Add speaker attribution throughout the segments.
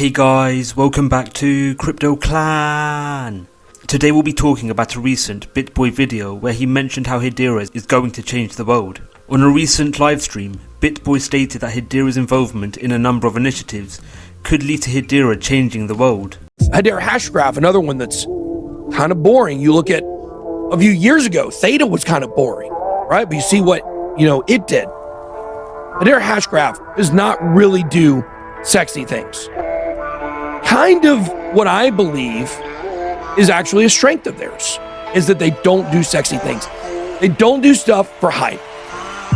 Speaker 1: Hey guys, welcome back to Crypto Clan. Today we'll be talking about a recent Bitboy video where he mentioned how Hedera is going to change the world. On a recent livestream, Bitboy stated that Hedera's involvement in a number of initiatives could lead to Hedera changing the world.
Speaker 2: Hedera Hashgraph, another one that's kind of boring. You look at a few years ago, Theta was kind of boring, right? But you see what, it did. Hedera Hashgraph does not really do sexy things. Kind of what I believe is actually a strength of theirs, is that they don't do sexy things. They don't do stuff for hype.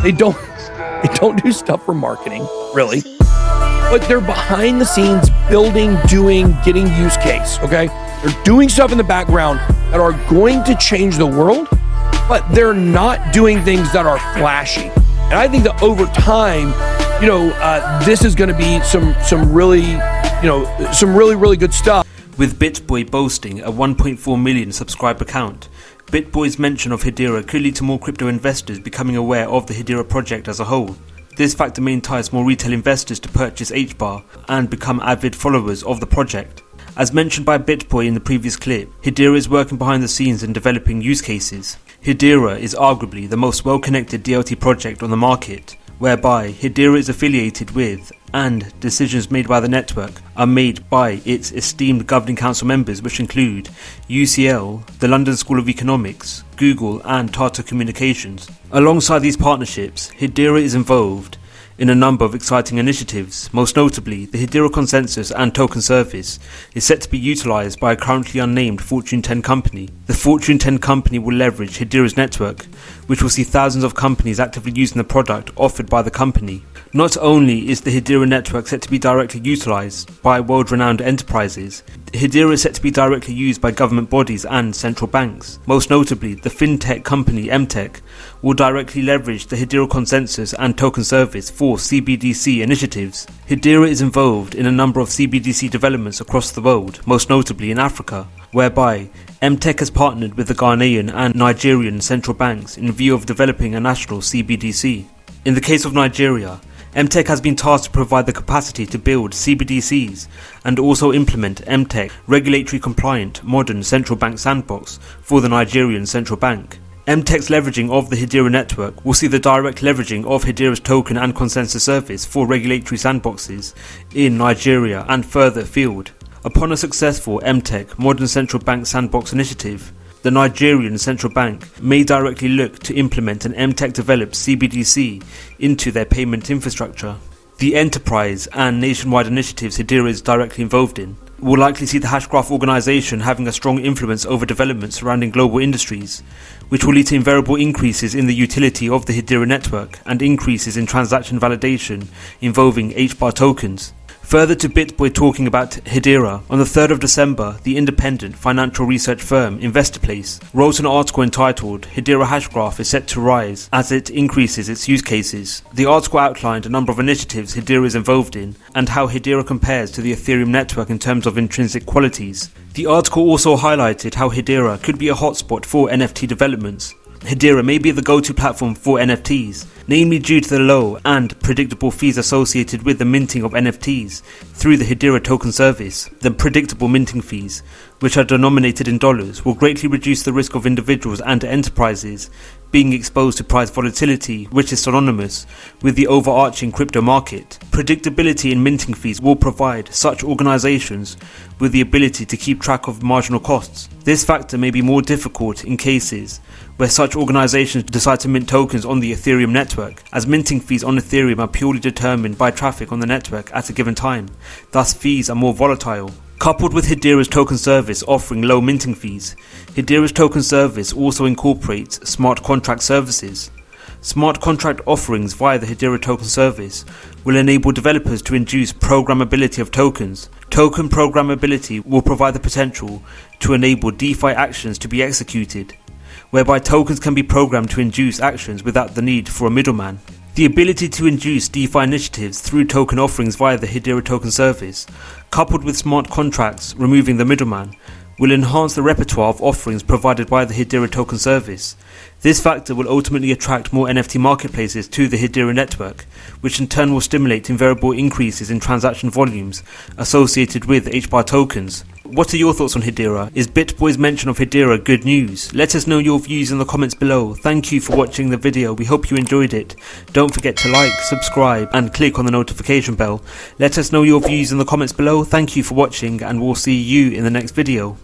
Speaker 2: They don't do stuff for marketing, really. But they're behind the scenes building, doing, getting use case, okay? They're doing stuff in the background that are going to change the world, but they're not doing things that are flashy. And I think that over time, this is going to be some really good stuff.
Speaker 1: With Bitboy boasting a 1.4 million subscriber count, Bitboy's mention of Hedera could lead to more crypto investors becoming aware of the Hedera project as a whole. This factor may entice more retail investors to purchase HBAR and become avid followers of the project. As mentioned by Bitboy in the previous clip, Hedera is working behind the scenes and developing use cases. Hedera is arguably the most well-connected DLT project on the market, whereby Hedera is affiliated with and decisions made by the network are made by its esteemed governing council members, which include UCL, the London School of Economics, Google and Tata Communications. Alongside these partnerships, Hedera is involved in a number of exciting initiatives. Most notably, the Hedera Consensus and Token Service is set to be utilised by a currently unnamed Fortune 10 company. The Fortune 10 company will leverage Hedera's network, which will see thousands of companies actively using the product offered by the company. Not only is the Hedera network set to be directly utilised by world-renowned enterprises, Hedera is set to be directly used by government bodies and central banks. Most notably, the fintech company MTech will directly leverage the Hedera Consensus and Token Service for CBDC initiatives. Hedera is involved in a number of CBDC developments across the world, most notably in Africa, whereby MTech has partnered with the Ghanaian and Nigerian central banks in view of developing a national CBDC. In the case of Nigeria, MTech has been tasked to provide the capacity to build CBDCs and also implement MTech regulatory compliant modern central bank sandbox for the Nigerian central bank. MTech's leveraging of the Hedera network will see the direct leveraging of Hedera's token and consensus service for regulatory sandboxes in Nigeria and further afield. Upon a successful MTech modern central bank sandbox initiative, the Nigerian central bank may directly look to implement an MTech developed CBDC into their payment infrastructure. The enterprise and nationwide initiatives Hedera is directly involved in will likely see the Hashgraph organization having a strong influence over developments surrounding global industries, which will lead to invariable increases in the utility of the Hedera network and increases in transaction validation involving HBAR tokens. Further to Bitboy talking about Hedera, on the 3rd of December, the independent financial research firm InvestorPlace wrote an article entitled Hedera Hashgraph is set to rise as it increases its use cases. The article outlined a number of initiatives Hedera is involved in and how Hedera compares to the Ethereum network in terms of intrinsic qualities. The article also highlighted how Hedera could be a hotspot for NFT developments. Hedera may be the go-to platform for NFTs, namely due to the low and predictable fees associated with the minting of NFTs through the Hedera token service. The predictable minting fees, which are denominated in dollars, will greatly reduce the risk of individuals and enterprises being exposed to price volatility, which is synonymous with the overarching crypto market. Predictability in minting fees will provide such organizations with the ability to keep track of marginal costs. This factor may be more difficult in cases where such organizations decide to mint tokens on the Ethereum network, as minting fees on Ethereum are purely determined by traffic on the network at a given time. Thus, fees are more volatile. Coupled with Hedera's token service offering low minting fees, Hedera's token service also incorporates smart contract services. Smart contract offerings via the Hedera token service will enable developers to induce programmability of tokens. Token programmability will provide the potential to enable DeFi actions to be executed, whereby tokens can be programmed to induce actions without the need for a middleman. The ability to induce DeFi initiatives through token offerings via the Hedera token service, coupled with smart contracts removing the middleman, will enhance the repertoire of offerings provided by the Hedera token service. This factor will ultimately attract more NFT marketplaces to the Hedera network, which in turn will stimulate invariable increases in transaction volumes associated with HBAR tokens. What are your thoughts on Hedera? Is Bitboy's mention of Hedera good news? Let us know your views in the comments below. Thank you for watching the video. We hope you enjoyed it. Don't forget to like, subscribe and click on the notification bell. Let us know your views in the comments below. Thank you for watching and we'll see you in the next video.